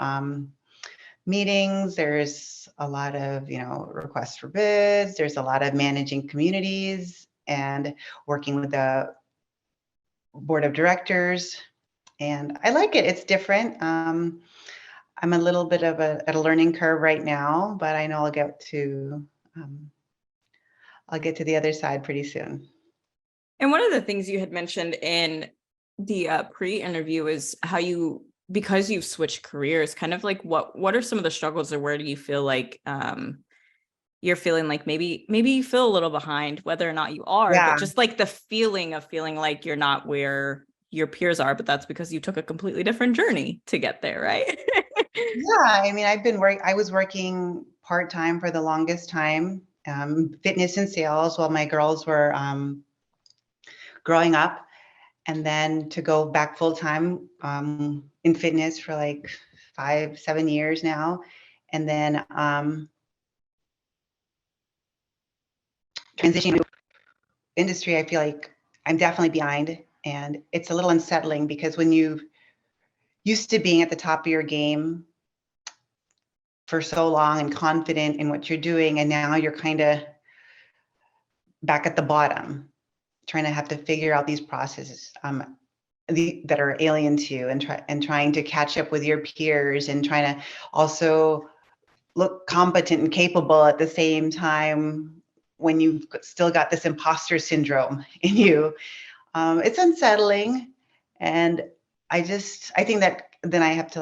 meetings. There's a lot of, requests for bids. There's a lot of managing communities and working with the board of directors. And I like it. It's different. I'm a little bit of at a learning curve right now, but I know um, I'll get to the other side pretty soon. And one of the things you had mentioned in the pre-interview is how because you've switched careers, kind of like what are some of the struggles, or where do you feel like you're feeling like maybe you feel a little behind, whether or not you are, Yeah. but just like the feeling of feeling like you're not where your peers are, but that's because you took a completely different journey to get there, right? Yeah, I mean, I was working part-time for the longest time, fitness and sales while my girls were growing up, and then to go back full-time in fitness for like 5, 7 years now. And then transitioning to industry, I feel like I'm definitely behind, and it's a little unsettling because when you used to being at the top of your game for so long and confident in what you're doing, and now you're kind of back at the bottom, trying to have to figure out these processes that are alien to you, and trying to catch up with your peers, and trying to also look competent and capable at the same time when you've still got this imposter syndrome in you. It's unsettling, and I think that then I have to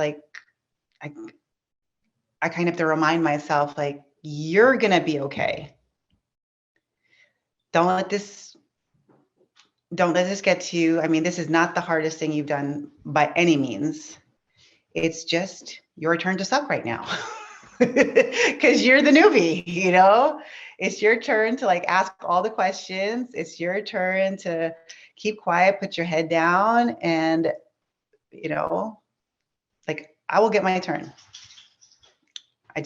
I kind of have to remind myself, like, you're gonna be okay. Don't let this don't let this get to you. I mean, this is not the hardest thing you've done by any means. It's just your turn to suck right now. Because you're the newbie, you know? It's your turn to like ask all the questions. It's your turn to keep quiet, put your head down, and, you know, like, I will get my turn. I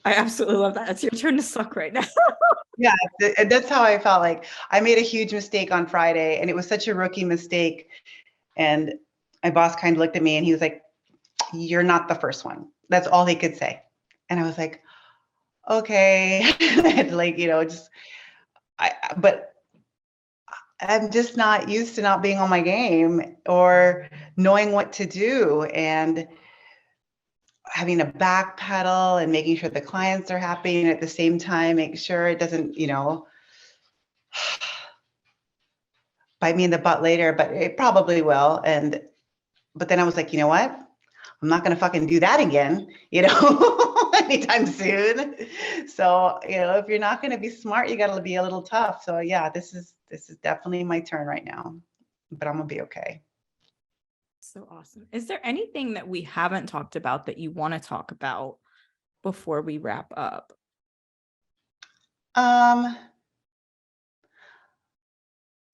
absolutely love that. It's your turn to suck right now. Yeah, that's how I felt. Like, I made a huge mistake on Friday, and it was such a rookie mistake. And my boss kind of looked at me and he was like, "You're not the first one." That's all he could say. And I was like, okay. Like, but I'm just not used to not being on my game or knowing what to do, and having to backpedal and making sure the clients are happy, and at the same time make sure it doesn't, bite me in the butt later, but it probably will. But then I was like, you know what? I'm not gonna fucking do that again, anytime soon. So, if you're not gonna be smart, you gotta be a little tough. So yeah, this is definitely my turn right now, but I'm gonna be okay. So awesome. Is there anything that we haven't talked about that you want to talk about before we wrap up? Um,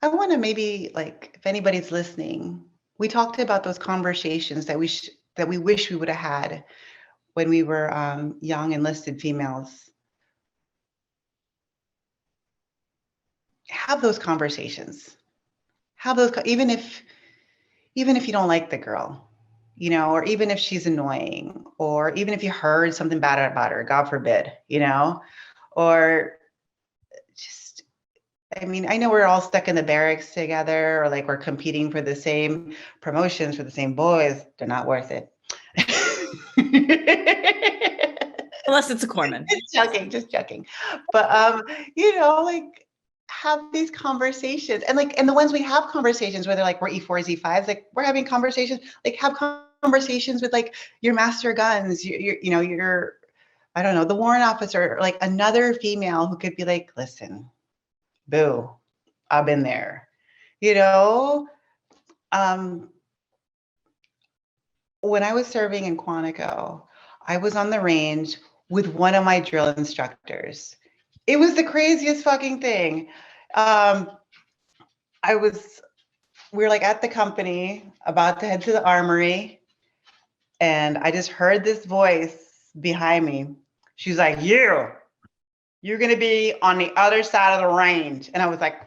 I want to maybe, like, if anybody's listening, we talked about those conversations that we wish we would have had when we were young enlisted females. Have those conversations. Have those, even if you don't like the girl, or even if she's annoying, or even if you heard something bad about her, God forbid, or just, I mean, I know we're all stuck in the barracks together, or like we're competing for the same promotions for the same boys. They're not worth it. Unless it's a corpsman. Just joking. But like, have these conversations, and the ones we have conversations, whether like we're E4s, E5s, like we're having conversations, like have conversations with like your master guns, your I don't know, the warrant officer, or like another female who could be like, listen, boo, I've been there, um, when I was serving in Quantico, I was on the range with one of my drill instructors. It was the craziest fucking thing. Um, we were like at the company about to head to the armory, and I just heard this voice behind me. She's like, you're going to be on the other side of the range. And I was like,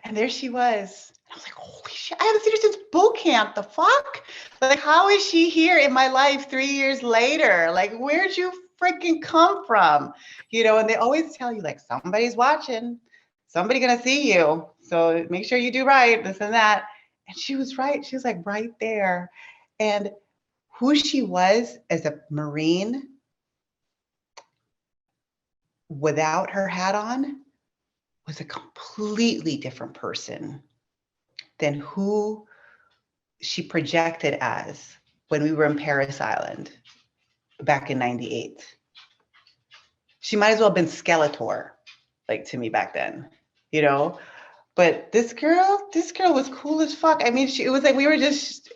and there she was. I was like, holy shit, I haven't seen her since boot camp. The fuck? Like, how is she here in my life 3 years later? Like, where'd you freaking come from? And they always tell you, like, somebody's watching, somebody gonna see you. So make sure you do right, this and that. And she was right. She was like right there. And who she was as a Marine without her hat on was a completely different person than who she projected as when we were in Paris Island back in 98. She might as well have been Skeletor, like to me back then, you know? But this girl was cool as fuck. I mean, it was like we were just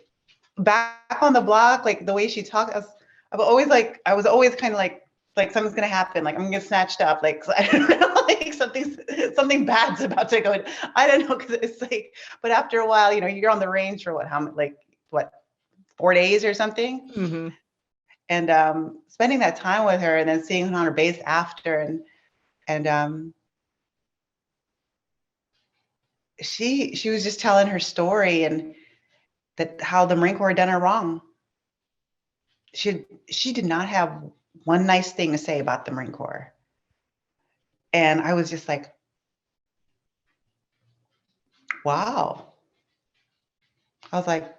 back on the block, like the way she talked. I was always kind of like something's gonna happen, like I'm gonna get snatched up, like I don't know, like something bad's about to go. I don't know, because it's like, but after a while, you know, you're on the range for what 4 days or something, Mm-hmm. and spending that time with her, and then seeing her on her base after, and she was just telling her story and that how the Marine Corps had done her wrong. She did not have one nice thing to say about the Marine Corps. And I was just like, wow. I was like,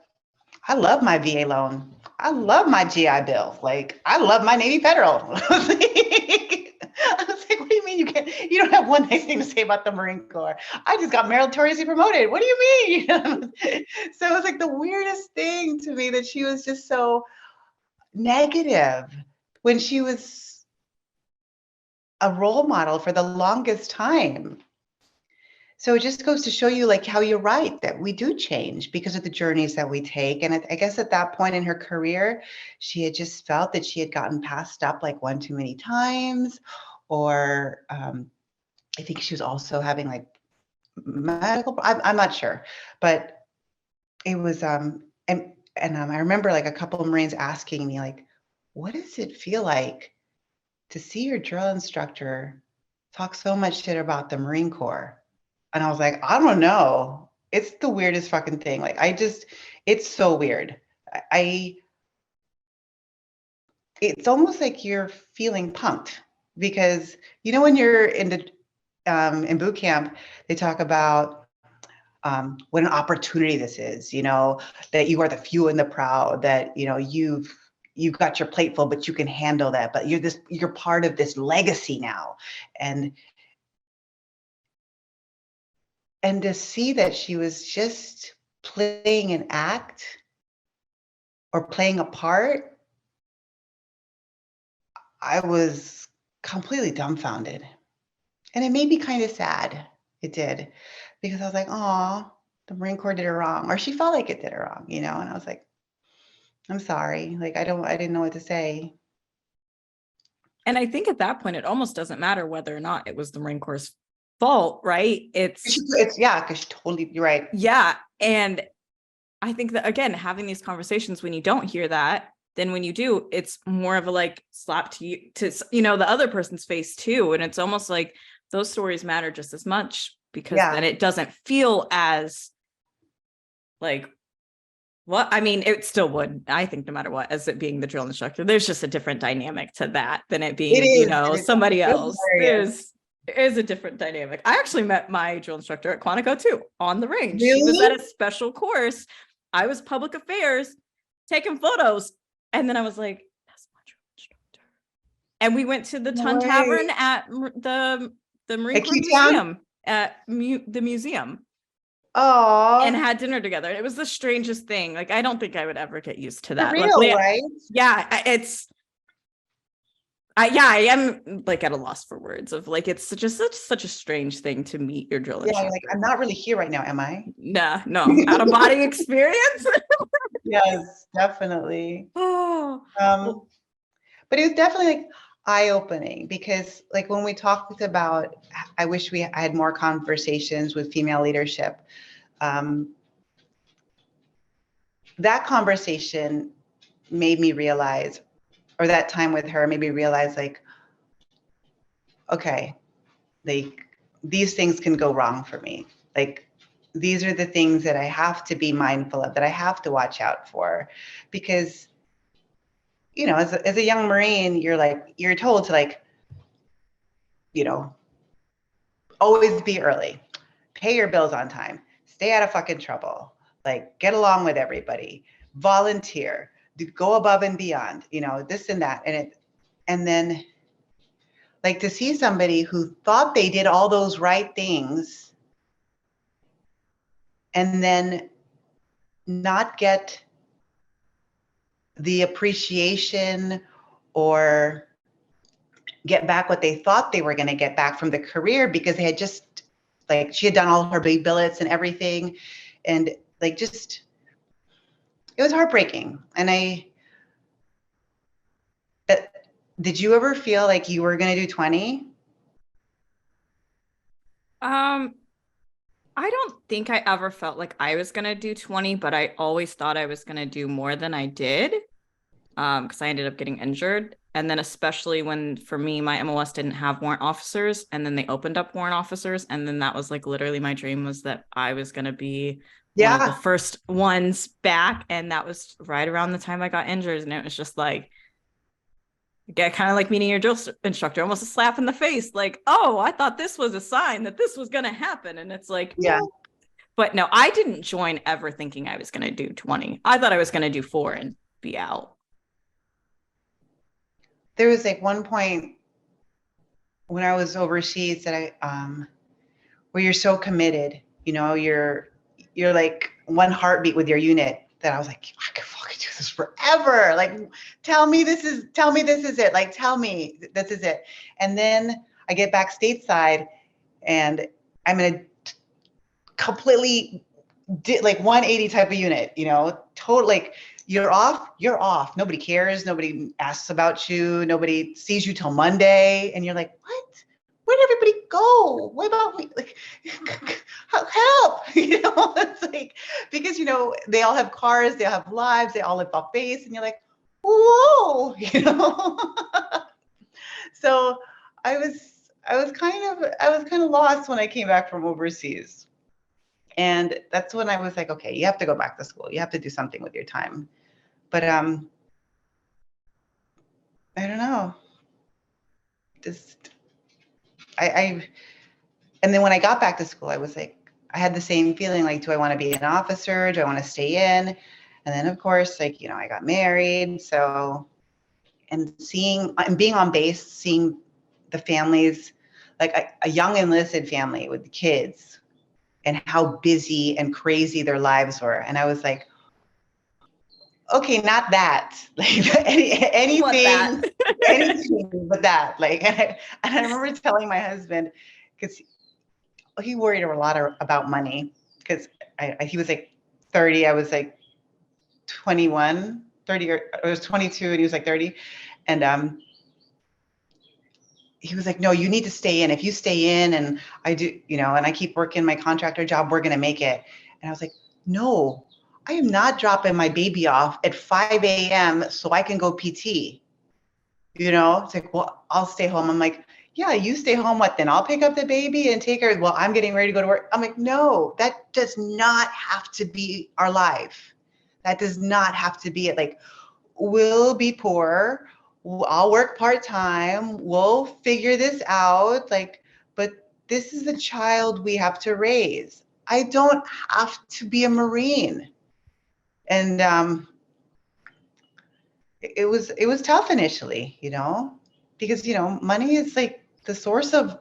I love my VA loan. I love my GI Bill. Like, I love my Navy Federal. I was like, what do you mean you don't have one nice thing to say about the Marine Corps? I just got meritoriously promoted. What do you mean? So it was like the weirdest thing to me that she was just so negative when she was a role model for the longest time. So it just goes to show you, like, how you're right, that we do change because of the journeys that we take. And I guess at that point in her career, she had just felt that she had gotten passed up like one too many times, or I think she was also having like medical, I'm not sure, but it was, and I remember like a couple of Marines asking me like, what does it feel like to see your drill instructor talk so much shit about the Marine Corps? And I was like, I don't know. It's the weirdest fucking thing. Like, it's so weird. I it's almost like you're feeling punked, because, you know, when you're in boot camp, they talk about what an opportunity this is, you know, that you are the few and the proud, that, you know, you've got your plate full, but you can handle that. But you're part of this legacy now. And to see that she was just playing an act or playing a part, I was completely dumbfounded. And it made me kind of sad. It did. Because I was like, oh, the Marine Corps did her wrong. Or she felt like it did her wrong, you know? And I was like, I'm sorry. Like, I didn't know what to say. And I think at that point, it almost doesn't matter whether or not it was the Marine Corps' fault, right? Yeah, because you're right. Yeah. And I think that, again, having these conversations, when you don't hear that, then when you do, it's more of a like slap to the other person's face too. And it's almost like those stories matter just as much, because then it doesn't feel as like, well, I mean, it still would, I think, no matter what, as it being the drill instructor, there's just a different dynamic to that than it being, somebody else. There's a different dynamic. I actually met my drill instructor at Quantico too, on the range. Really? She was at a special course. I was public affairs, taking photos. And then I was like, that's my drill instructor. And we went to the Ton Tavern at the Marine Corps Museum, at the museum. Oh, and had dinner together. And it was the strangest thing. Like, I don't think I would ever get used to that. For real, right? Yeah, I am like at a loss for words of like, it's just such a strange thing to meet your drill instructor. Like, I'm not really here right now, am I? Nah, no, out of body experience. Yes, definitely. Oh. But it was definitely like eye-opening, because like when we talked about, I wish I had more conversations with female leadership. That conversation made me realize, or that time with her made me realize, like, okay, like these things can go wrong for me. Like, these are the things that I have to be mindful of, that I have to watch out for, because, you know, as a young Marine, you're told to, like, you know, always be early, pay your bills on time, stay out of fucking trouble, like get along with everybody, volunteer, go above and beyond, this and that. And then like to see somebody who thought they did all those right things and then not get the appreciation or get back what they thought they were going to get back from the career because they had just like, she had done all her big billets and everything. And like, just, it was heartbreaking. And did you ever feel like you were going to do 20? I don't think I ever felt like I was going to do 20, but I always thought I was going to do more than I did. Because I ended up getting injured. And then especially when, for me, my MLS didn't have warrant officers, and then they opened up warrant officers. And then that was like literally my dream, was that I was going to be one of the first ones back. And that was right around the time I got injured. And it was just like, kind of like meeting your drill instructor, almost a slap in the face. Like, oh, I thought this was a sign that this was going to happen. And it's like, yeah. No. But no, I didn't join ever thinking I was going to do 20. I thought I was going to do 4 and be out. There was like one point when I was overseas that where you're so committed, you're like one heartbeat with your unit, that I was like, I could fucking do this forever. Like, tell me this is it. Like, tell me this is it. And then I get back stateside and I'm in a completely like 180 type of unit, total, like, you're off. Nobody cares. Nobody asks about you. Nobody sees you till Monday. And you're like, what? Where did everybody go? What about me? Like, help, it's like, because, they all have cars, they all have lives, they all live off base. And you're like, whoa, So I was kind of lost when I came back from overseas. And that's when I was like, okay, you have to go back to school. You have to do something with your time. But I don't know. Just and then when I got back to school, I was like, I had the same feeling, like, do I want to be an officer? Do I want to stay in? And then of course, like, I got married. So, and being on base, seeing the families, like a young enlisted family with kids, and how busy and crazy their lives were. And I was like, okay, not that, like anything but that. Like, and I remember telling my husband, because he worried a lot about money, because he was like 30, I was like 21, 30, or I was 22 and he was like 30. And he was like, no, you need to stay in. If you stay in and I do, and I keep working my contractor job, we're going to make it. And I was like, no, I am not dropping my baby off at 5 a.m. so I can go PT. It's like, well, I'll stay home. I'm like, yeah, you stay home. What then? I'll pick up the baby and take her. Well, I'm getting ready to go to work. I'm like, no, that does not have to be our life. That does not have to be it. Like, we'll be poor. I'll work part-time. We'll figure this out. Like, but this is a child we have to raise. I don't have to be a Marine. And it was tough initially, because, money is like the source of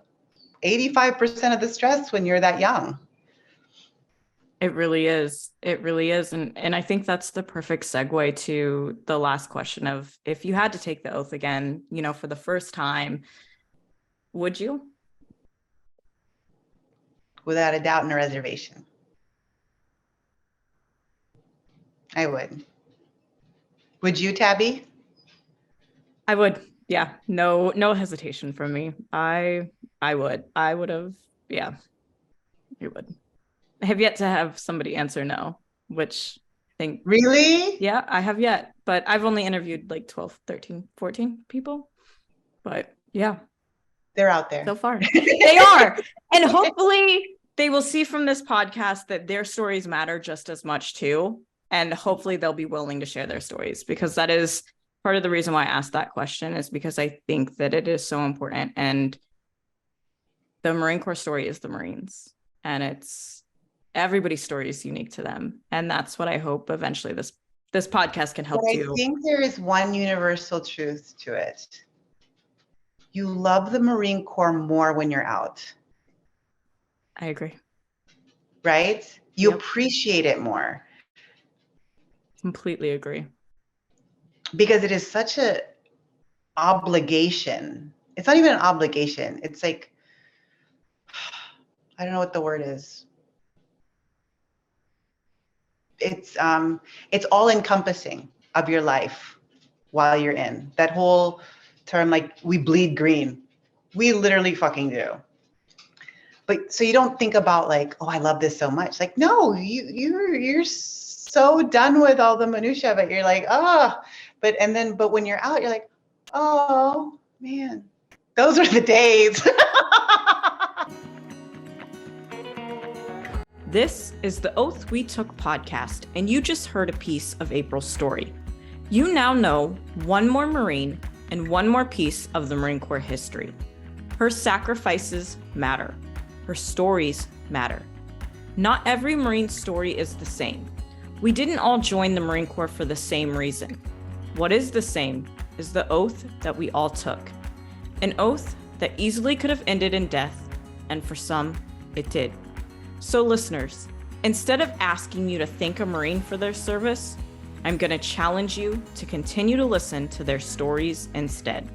85% of the stress when you're that young. It really is. It really is. And I think that's the perfect segue to the last question of, if you had to take the oath again, for the first time, would you? Without a doubt and a reservation. I would. Would you, Tabby? I would. Yeah. No hesitation from me. I would. I would have. Yeah. You would. I have yet to have somebody answer no, which I think. Really? Yeah, I have yet. But I've only interviewed like 12, 13, 14 people. But yeah. They're out there. So far. They are. And hopefully they will see from this podcast that their stories matter just as much too. And hopefully they'll be willing to share their stories, because that is part of the reason why I asked that question, is because I think that it is so important. And the Marine Corps story is the Marines. And it's everybody's story is unique to them. And that's what I hope eventually this podcast can help But do. I think there is one universal truth to it. You love the Marine Corps more when you're out. I agree. Right? You Yep. appreciate it more. Completely agree. Because it is such a obligation. It's not even an obligation. It's like, I don't know what the word is. It's all encompassing of your life while you're in. That whole term, like, we bleed green. We literally fucking do. But so you don't think about like, oh, I love this so much. Like, no, you're so done with all the minutia, but you're like, oh, but when you're out, you're like, oh man, those were the days. This is the Oath We Took podcast, and you just heard a piece of April's story. You now know one more Marine and one more piece of the Marine Corps history. Her sacrifices matter. Her stories matter. Not every Marine story is the same. We didn't all join the Marine Corps for the same reason. What is the same is the oath that we all took. An oath that easily could have ended in death, and for some, it did. So listeners, instead of asking you to thank a Marine for their service, I'm going to challenge you to continue to listen to their stories instead.